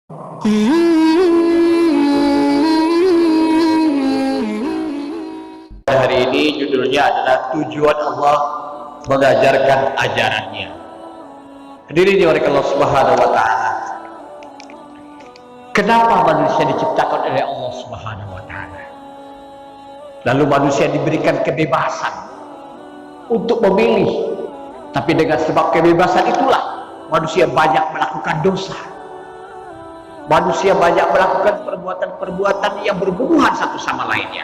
Hari ini judulnya adalah tujuan Allah mengajarkan ajarannya. Hadirin oleh Allah Subhanahu wa Ta'ala. Kenapa manusia diciptakan oleh Allah Subhanahu wa Ta'ala? Lalu manusia diberikan kebebasan untuk memilih. Tapi dengan sebab kebebasan itulah manusia banyak melakukan dosa. Manusia banyak melakukan perbuatan-perbuatan yang berhubungan satu sama lainnya.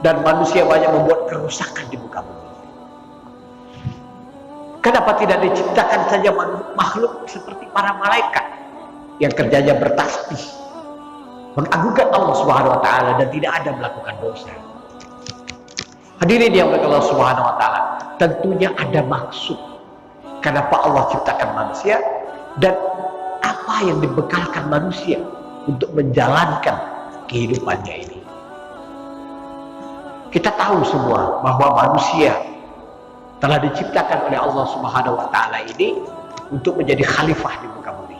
Dan manusia banyak membuat kerusakan di muka bumi. Kenapa tidak diciptakan saja makhluk seperti para malaikat yang kerjanya bertasbih, mengagungkan Allah Subhanahu wa Ta'ala dan tidak ada melakukan dosa? Hadirin yang oleh Allah Subhanahu wa Ta'ala, tentunya ada maksud kenapa Allah ciptakan manusia dan apa yang dibekalkan manusia untuk menjalankan kehidupannya ini. Kita tahu semua bahwa manusia telah diciptakan oleh Allah Subhanahu wa Ta'ala ini untuk menjadi khalifah di muka bumi.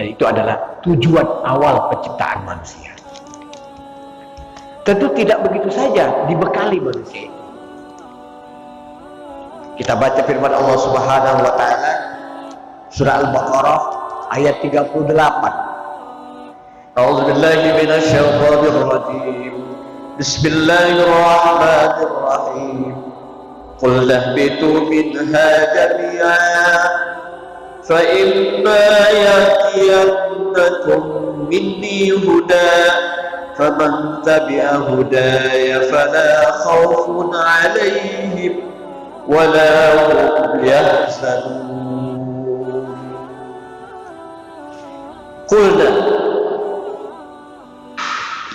Dan itu adalah tujuan awal penciptaan manusia. Tentu tidak begitu saja dibekali manusia itu. Kita baca firman Allah Subhanahu wa Ta'ala surah Al-Baqarah ayat 38. A'udzubillahi minasyaitonir rajim. Bismillahirrahmanirrahim. Qul lahbitu minha jami'an fa imma yatiyannakum minni huda faman tabi'a hudaya fala khawfun 'alaihim wala hum yahzanun. Qulna,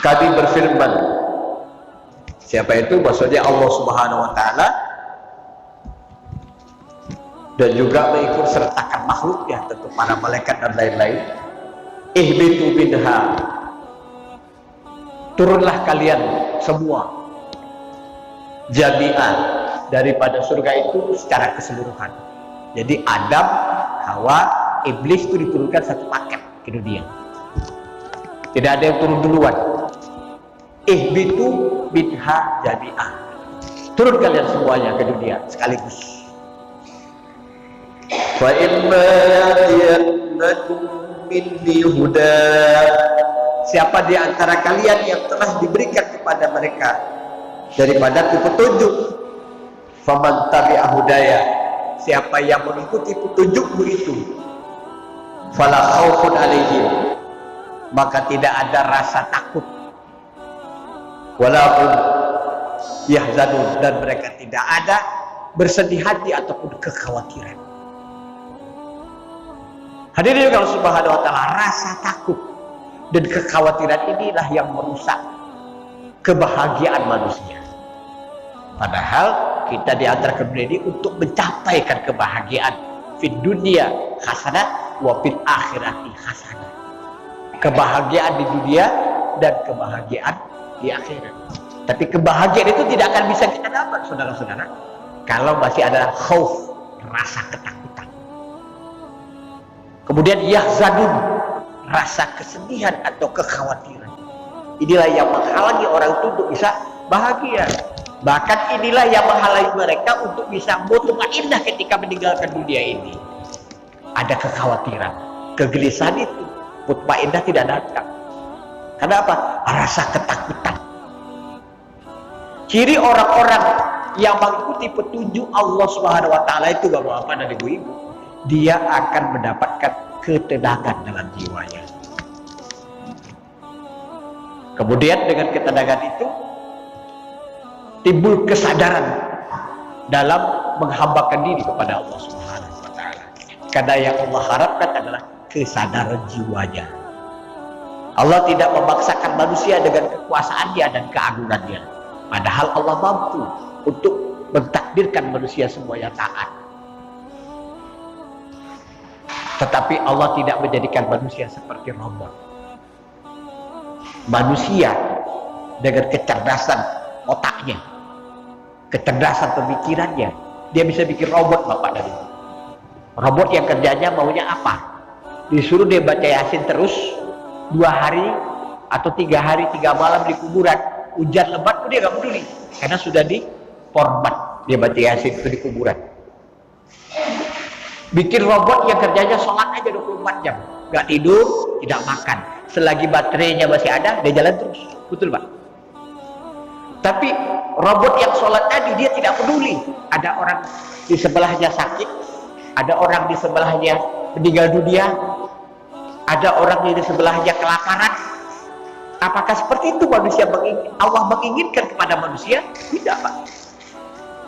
kami berfirman. Siapa itu? Maksudnya Allah Subhanahu wa Ta'ala, dan juga mengikut sertakan makhluknya, tentu para malaikat dan lain-lain. Ihbitu minha, turunlah kalian semua, jami'an, daripada surga itu secara keseluruhan. Jadi Adam, Hawa, Iblis itu diturunkan satu paket ke dunia. Tidak ada yang turun duluan. Ihbitu minha jami'an, turun kalian semuanya ke dunia sekaligus. Fa imma yatiyannakum minni huda, siapa di antara kalian yang telah diberikan kepada mereka daripada petunjuk, faman tabi'a hudaya, siapa yang mengikuti petunjukmu itu, fala khaufun alaihim, maka tidak ada rasa takut, walaupun yahzanun, dan mereka tidak ada bersedih hati ataupun kekhawatiran. Hadirin Allah Subhanahu wa Ta'ala, rasa takut dan kekhawatiran inilah yang merusak kebahagiaan manusia. Padahal kita diantar ke dunia ini untuk mencapaikan kebahagiaan fid dunya hasanah wa fil akhirati hasanah. Kebahagiaan di dunia dan kebahagiaan di akhirat. Tapi kebahagiaan itu tidak akan bisa kita dapat, saudara-saudara, kalau masih ada khauf, rasa ketakutan. Kemudian yahzanun, rasa kesedihan atau kekhawatiran. Inilah yang menghalangi orang itu untuk bisa bahagia. Bahkan inilah yang menghalangi mereka untuk bisa mutmainnah ketika meninggalkan dunia ini. Ada kekhawatiran, kegelisahan itu, mutmainnah tidak datang. Karena apa? Rasa ketakutan. Ciri orang-orang yang mengikuti petunjuk Allah Subhanahu wa Ta'ala itu, Bapak-bapak dan Ibu-ibu, dia akan mendapatkan ketenangan dalam jiwanya. Kemudian dengan ketenangan itu timbul kesadaran dalam menghambakan diri kepada Allah Subhanahu wa Ta'ala. Karena yang Allah harapkan adalah kesadaran jiwanya. Allah tidak memaksakan manusia dengan kekuasaannya dan keagungannya. Padahal Allah mampu untuk mentakdirkan manusia semuanya taat. Tetapi Allah tidak menjadikan manusia seperti robot. Manusia dengan kecerdasan otaknya, kecerdasan pemikirannya, dia bisa bikin robot, Bapak dan Ibu. Robot yang kerjanya maunya apa? disuruh dia baca Yasin terus 2 hari atau 3 hari 3 malam di kuburan, hujan lebat pun dia gak peduli karena sudah di format dia baca Yasin itu di kuburan. Bikin robot yang kerjanya sholat aja 24 jam, gak tidur, tidak makan, selagi baterainya masih ada dia jalan terus. Betul Pak? Tapi robot yang sholat tadi dia tidak peduli ada orang di sebelahnya sakit, ada orang di sebelahnya meninggal dunia, ada orang di sebelahnya kelaparan. Apakah seperti itu manusia Allah menginginkan kepada manusia? Tidak Pak.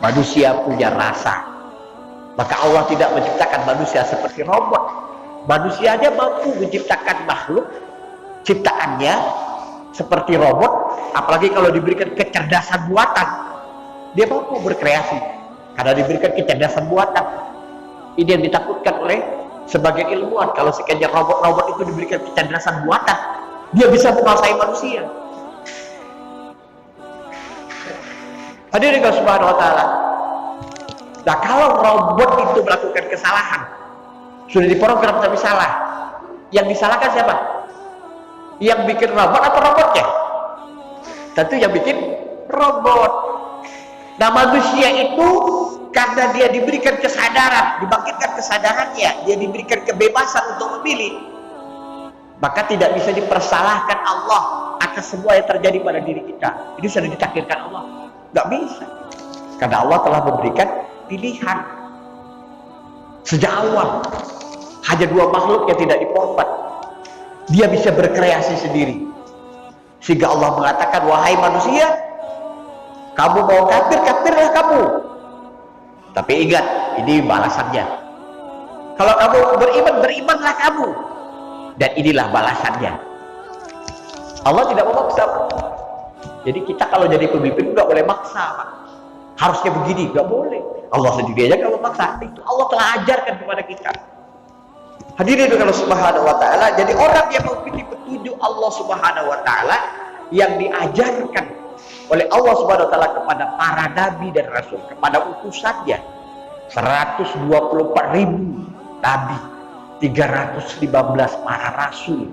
Manusia punya rasa, maka Allah tidak menciptakan manusia seperti robot. Manusia dia mampu menciptakan makhluk ciptaannya seperti robot, apalagi kalau diberikan kecerdasan buatan dia mampu berkreasi karena diberikan kecerdasan buatan. Ini yang ditakutkan oleh sebagian ilmuwan, kalau sekiranya robot-robot itu diberikan kecerdasan buatan dia bisa menguasai manusia. Hadirin subhanahu wa ta'ala. Nah kalau robot itu melakukan kesalahan, sudah diprogram tapi salah, yang disalahkan siapa? Yang bikin robot atau robotnya? Tentu yang bikin robot. Nah manusia itu karena dia diberikan kesadaran, dibangkitkan kesadarannya, dia diberikan kebebasan untuk memilih, maka tidak bisa dipersalahkan Allah atas semua yang terjadi pada diri kita. Ini sudah ditakdirkan Allah, nggak bisa, karena Allah telah memberikan pilihan sejak awal. Hanya 2 makhluk yang tidak diformat, dia bisa berkreasi sendiri, sehingga Allah mengatakan, wahai manusia, kamu mau kafir, kafirlah kamu, tapi ingat ini balasannya. Kalau kamu beriman, berimanlah kamu, dan inilah balasannya. Allah tidak memaksa. Jadi kita kalau jadi pemimpin nggak boleh maksa Pak. Harusnya begini, nggak boleh. Allah sendiri aja nggak memaksa. Itu Allah telah ajarkan kepada kita. Hadirin Allah subhanahu wa ta'ala. Jadi orang yang mengikuti petunjuk Allah subhanahu wa ta'ala yang diajarkan oleh Allah subhanahu wa ta'ala kepada para nabi dan rasul, kepada utusannya 124.000 nabi, 315 para rasul,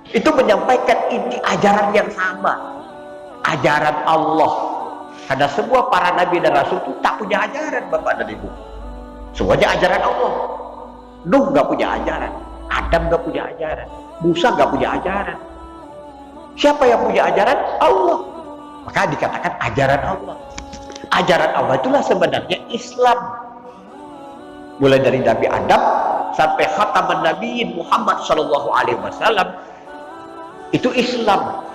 itu menyampaikan inti ajaran yang sama, ajaran Allah. Karena semua para nabi dan rasul itu tak punya ajaran Bapak dan Ibu, semuanya ajaran Allah. Nuh nggak punya ajaran, Adam nggak punya ajaran, Musa nggak punya ajaran. Siapa yang punya ajaran? Allah. Maka dikatakan ajaran Allah. Ajaran Allah itulah sebenarnya Islam. Mulai dari Nabi Adam sampai khataman Nabiin Muhammad SAW, itu Islam.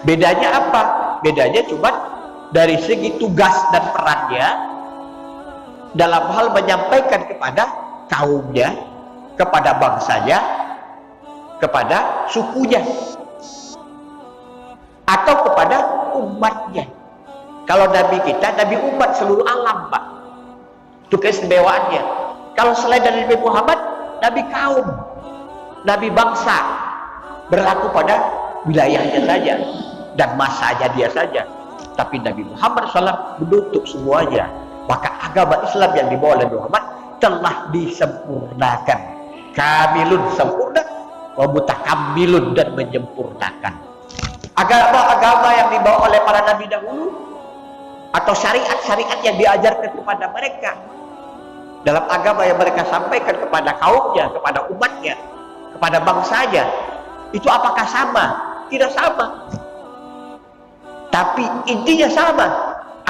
Bedanya apa? Bedanya cuma dari segi tugas dan perannya dalam hal menyampaikan kepada kaumnya, kepada bangsanya, kepada sukunya, atau kepada umatnya. Kalau Nabi kita, Nabi umat seluruh alam Pak, itu keistimewaannya. Kalau selain dari Nabi Muhammad, Nabi kaum, Nabi bangsa, berlaku pada wilayahnya saja dan masanya dia saja. Tapi Nabi Muhammad SAW menutup semuanya. Maka agama Islam yang dibawa oleh Muhammad telah disempurnakan. Kamilun, sempurna, wa mutakamilun, dan menyempurnakan. Agama-agama yang dibawa oleh para nabi dahulu atau syariat-syariat yang diajarkan kepada mereka dalam agama yang mereka sampaikan kepada kaumnya, kepada umatnya, kepada bangsanya, itu apakah sama? Tidak sama. Tapi intinya sama.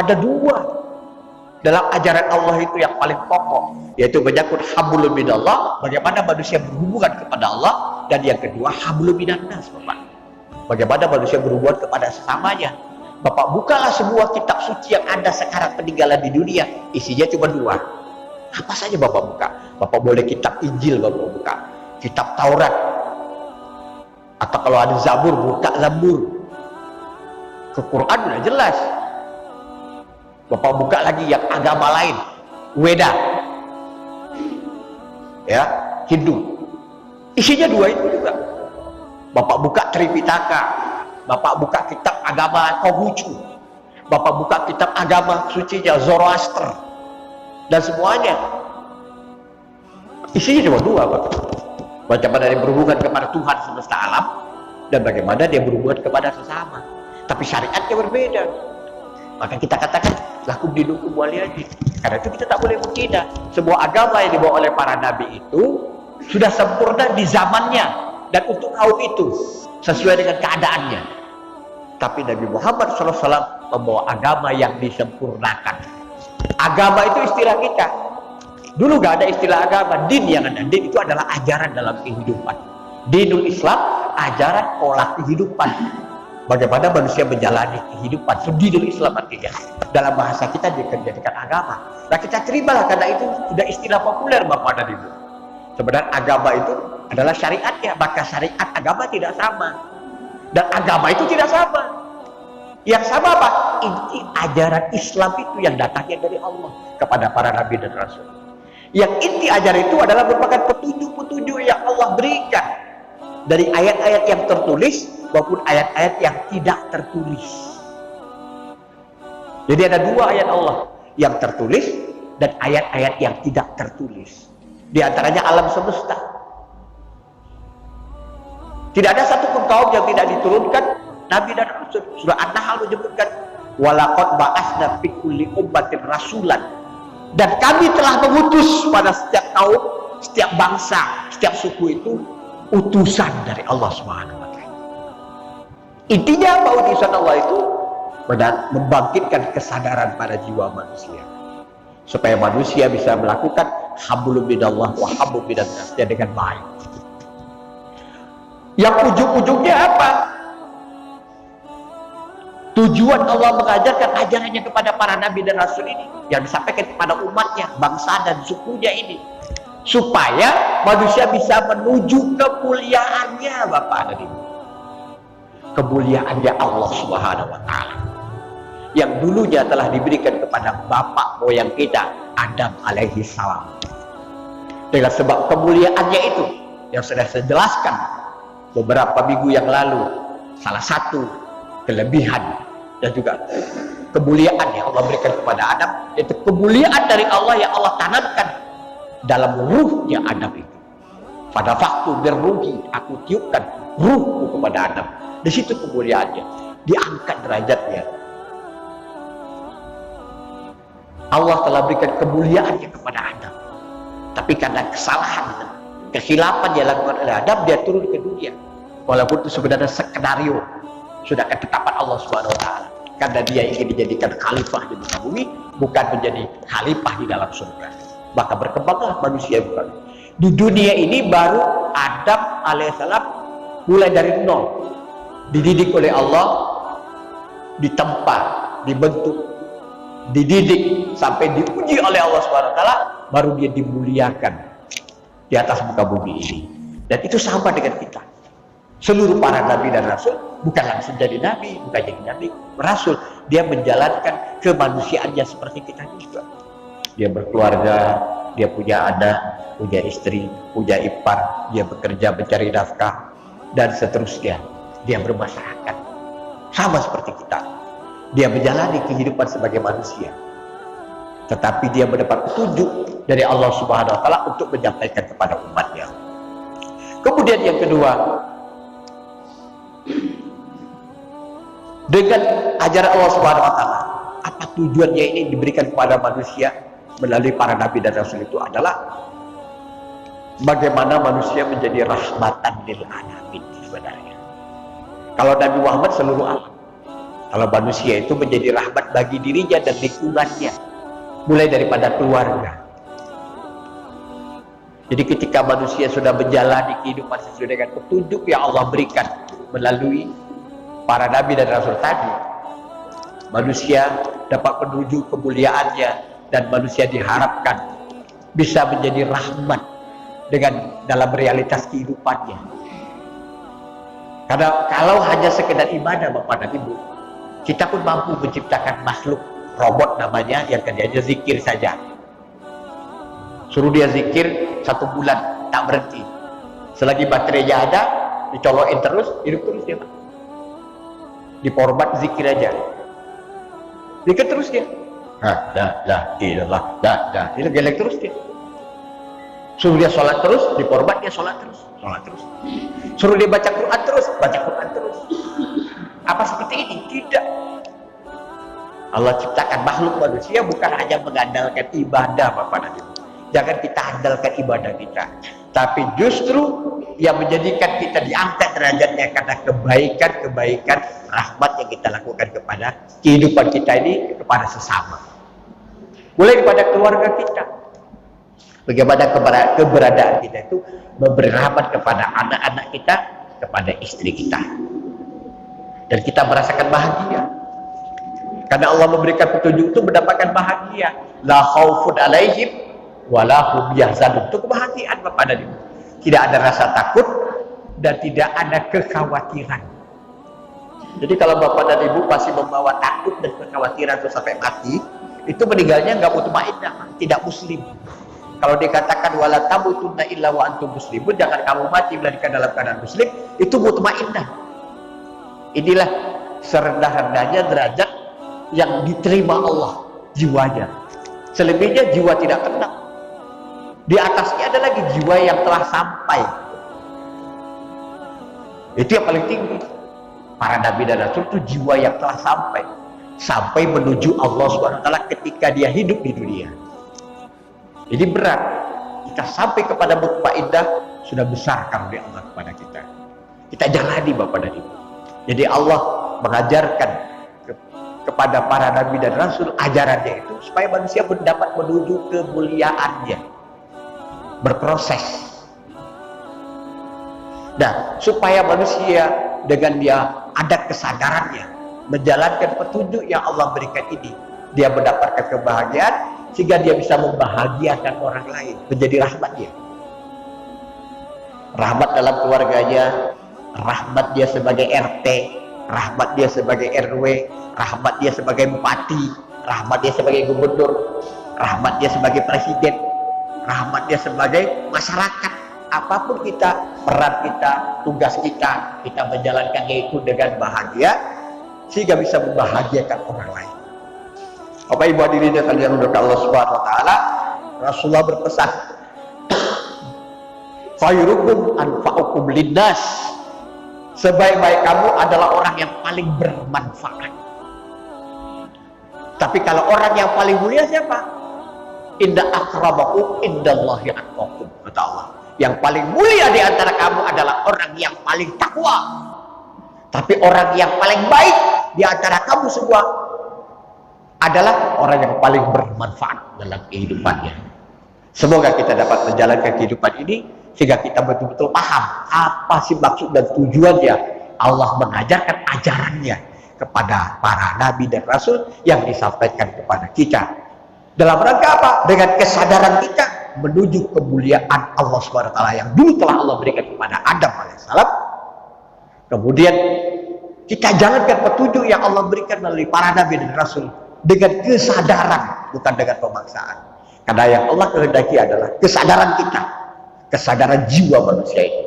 Ada 2 dalam ajaran Allah itu yang paling pokok, yaitu menyangkut hablum minallah, bagaimana manusia berhubungan kepada Allah, dan yang kedua hablum minannas Bapak, bagaimana manusia berhubungan kepada sesamanya. Bapak bukalah semua kitab suci yang ada sekarang peninggalan di dunia, isinya cuma 2. Apa saja Bapak buka? Bapak boleh kitab Injil Bapak buka, kitab Taurat, atau kalau ada Zabur, buka Zabur. Ke Quran udah jelas. Bapak buka lagi yang agama lain, Weda, ya, Hindu, isinya 2 itu juga. Bapak buka Tripitaka, Bapak buka kitab agama Konghucu, Bapak buka kitab agama sucinya Zoroaster, dan semuanya Isinya cuma dua, Bapak. Bagaimana dia berhubungan kepada Tuhan semesta alam dan bagaimana dia berhubungan kepada sesama. Tapi syariatnya berbeda. Maka kita katakan lakum dinukum waliyadin. Karena itu kita tak boleh menghina. Sebuah agama yang dibawa oleh para nabi itu sudah sempurna di zamannya dan untuk kaum itu sesuai dengan keadaannya. Tapi Nabi Muhammad SAW membawa agama yang disempurnakan. Agama itu istilah kita. Dulu gak ada istilah agama, din yang ada. Din itu adalah ajaran dalam kehidupan. Dinul Islam, ajaran pola kehidupan. Bagaimana manusia menjalani kehidupan. So, dinul Islam artinya. Dalam bahasa kita dijadikan agama. Nah kita terimalah karena itu sudah istilah populer Bapak dan Ibu. Sebenarnya agama itu adalah syariatnya. Maka syariat agama tidak sama. Dan agama itu tidak sama. Yang sama apa? Inti ajaran Islam itu yang datangnya dari Allah kepada para nabi dan rasul. Yang inti ajaran itu adalah merupakan petunjuk-petunjuk yang Allah berikan dari ayat-ayat yang tertulis maupun ayat-ayat yang tidak tertulis. Jadi ada dua ayat Allah, yang tertulis dan ayat-ayat yang tidak tertulis. Di antaranya alam semesta. Tidak ada satupun kaum yang tidak diturunkan nabi dan rasul. Surah An-Nahl menyebutkan walaqad ba'atsna fi kulli ummatin rasulan. Dan kami telah mengutus pada setiap kaum, setiap bangsa, setiap suku itu utusan dari Allah Subhanahu wa taala. Intinya apa utusan Allah itu? Membangkitkan kesadaran pada jiwa manusia. Supaya manusia bisa melakukan hablum minallah wa hablum minan nas dengan baik. Yang ujung-ujungnya apa? Tujuan Allah mengajarkan ajarannya kepada para nabi dan rasul ini yang disampaikan kepada umatnya, bangsa dan sukunya ini, supaya manusia bisa menuju kemuliaannya, Bapak dan Ibu. Kemuliaannya Allah Subhanahu wa taala yang dulunya telah diberikan kepada bapak moyang kita, Adam alaihi salam. Dengan sebab kemuliaannya itu yang sudah saya jelaskan beberapa minggu yang lalu, salah satu kelebihan dan juga kemuliaan yang Allah berikan kepada Adam, itu kemuliaan dari Allah yang Allah tanamkan dalam ruhnya Adam itu. Pada waktu berruhi, aku tiupkan ruhku kepada Adam. Di situ kemuliaannya, diangkat derajatnya. Allah telah berikan kemuliaannya kepada Adam, tapi karena kesalahan, kesilapan yang dilakukan oleh Adam, dia turun ke dunia. Walaupun itu sebenarnya skenario sudah ketetapan Allah Subhanahu wa taala, karena dia ingin dijadikan khalifah di muka bumi, bukan menjadi khalifah di dalam surga. Maka berkembanglah manusia bukan. Di dunia ini baru Adam alaihissalam mulai dari nol, dididik oleh Allah, ditempa, dibentuk, dididik sampai diuji oleh Allah Subhanahu wa taala, baru dia dimuliakan di atas muka bumi ini. Dan itu sama dengan kita. Seluruh para nabi dan rasul bukan langsung jadi nabi, bukan jadi nabi, rasul. Dia menjalankan kemanusiaannya seperti kita juga. Dia berkeluarga, dia punya anak, punya istri, punya ipar, dia bekerja mencari nafkah, dan seterusnya. Dia bermasyarakat sama seperti kita. Dia menjalani kehidupan sebagai manusia, tetapi dia mendapat petunjuk dari Allah Subhanahu wa taala untuk menyampaikan kepada umatnya. Kemudian yang kedua, dengan ajaran Allah Subhanahu wa taala, apa tujuannya ini diberikan kepada manusia melalui para nabi dan rasul itu adalah bagaimana manusia menjadi rahmatan lil alamin sebenarnya. Kalau Nabi Muhammad seluruh alam, kalau manusia itu menjadi rahmat bagi dirinya dan lingkungannya, mulai daripada keluarga. Jadi ketika manusia sudah menjalani kehidupan sesuai dengan petunjuk yang Allah berikan melalui para nabi dan rasul tadi, manusia dapat menuju kemuliaannya dan manusia diharapkan bisa menjadi rahmat dengan dalam realitas kehidupannya. Karena kalau hanya sekedar ibadah Bapak dan Ibu, kita pun mampu menciptakan makhluk robot namanya yang kerjanya zikir saja. Suruh dia zikir 1 bulan tak berhenti. Selagi baterainya ada, dicolokin terus, hidup terus dia Pak. Di powerbank zikir aja, zikir terus dia. Gelek terus dia. Suruh dia sholat terus, di format dia sholat terus. Suruh dia baca Quran terus, baca Quran terus. Apa seperti ini? Tidak. Allah ciptakan makhluk manusia bukan hanya mengandalkan ibadah, Bapak dan Ibu. Jangan kita andalkan ibadah kita, tapi justru yang menjadikan kita diangkat derajatnya karena kebaikan rahmat yang kita lakukan kepada kehidupan kita ini, kepada sesama. Mulai kepada keluarga kita, bagaimana keberadaan kita itu memberi rahmat kepada anak-anak kita, kepada istri kita, dan kita merasakan bahagia karena Allah memberikan petunjuk itu mendapatkan bahagia. La khaufun alaihim wala hum yahzanun. Itu kebahagiaan, Bapak dan Ibu. Tidak ada rasa takut dan tidak ada kekhawatiran. Jadi kalau Bapak dan Ibu masih membawa takut dan kekhawatiran itu sampai mati, itu meninggalnya nggak mutmainnah, tidak muslim. Kalau dikatakan wala tamutunna illa wa antum muslimun, jangan kamu mati melainkan dalam keadaan muslim, itu mutmainnah. Inilah serendah-rendahnya derajat yang diterima Allah jiwanya. Selebihnya jiwa tidak tenang. Di atasnya ada lagi jiwa yang telah sampai. Itu yang paling tinggi. Para nabi dan rasul itu jiwa yang telah sampai menuju Allah SWT ketika dia hidup di dunia. Jadi berat. Kita sampai kepada mutmainnah, sudah besar karunia Allah kepada kita. Kita jalani, Bapak dan Ibu. Jadi Allah mengajarkan kepada para nabi dan rasul ajarannya itu supaya manusia dapat menuju kemuliaannya, berproses. Nah, supaya manusia dengan dia ada kesadarannya menjalankan petunjuk yang Allah berikan ini, dia mendapatkan kebahagiaan sehingga dia bisa membahagiakan orang lain, menjadi rahmatnya, rahmat dalam keluarganya, rahmat dia sebagai RT, rahmat dia sebagai RW, rahmat dia sebagai bupati, rahmat dia sebagai gubernur, rahmat dia sebagai presiden, rahmat dia sebagai masyarakat. Apapun kita, peran kita, tugas kita, kita menjalankannya itu dengan bahagia sehingga bisa membahagiakan orang lain. Bapak Ibu hadirin yang kalian muliakan Allah Subhanahu wa taala, Rasulullah berpesan, "Khairukum anfa'ukum linnas." Sebaik-baik kamu adalah orang yang paling bermanfaat. Tapi kalau orang yang paling mulia siapa? Inna akramakum indallahi atqakum, kata Allah. Yang paling mulia di antara kamu adalah orang yang paling takwa. Tapi orang yang paling baik di antara kamu semua adalah orang yang paling bermanfaat dalam kehidupannya. Semoga kita dapat menjalankan kehidupan ini sehingga kita betul-betul paham apa sih maksud dan tujuannya Allah mengajarkan ajarannya kepada para nabi dan rasul yang disampaikan kepada kita. Dalam rangka apa? Dengan kesadaran kita menuju kemuliaan Allah SWT yang dulu telah Allah berikan kepada Adam alaihissalam. Kemudian kita jalankan petunjuk yang Allah berikan melalui para nabi dan rasul dengan kesadaran, bukan dengan pemaksaan. Karena yang Allah kehendaki adalah kesadaran kita, kesadaran jiwa manusia itu.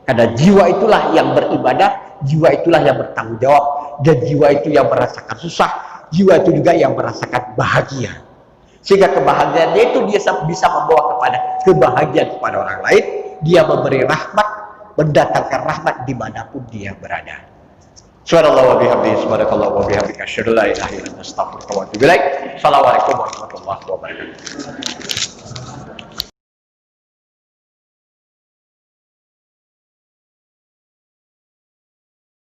Karena jiwa itulah yang beribadah, jiwa itulah yang bertanggung jawab, dan jiwa itu yang merasakan susah, jiwa itu juga yang merasakan bahagia. Sehingga kebahagiaannya itu dia bisa membawa kepada kebahagiaan kepada orang lain. Dia memberi rahmat, mendatangkan rahmat dimanapun dia berada. Subhanallah wa bihamdihi, subhanakallah wa bihamdika, asyhadu an la ilaha illa anta, astaghfiruka wa atubu ilaik. Assalamualaikum warahmatullahi wabarakatuh.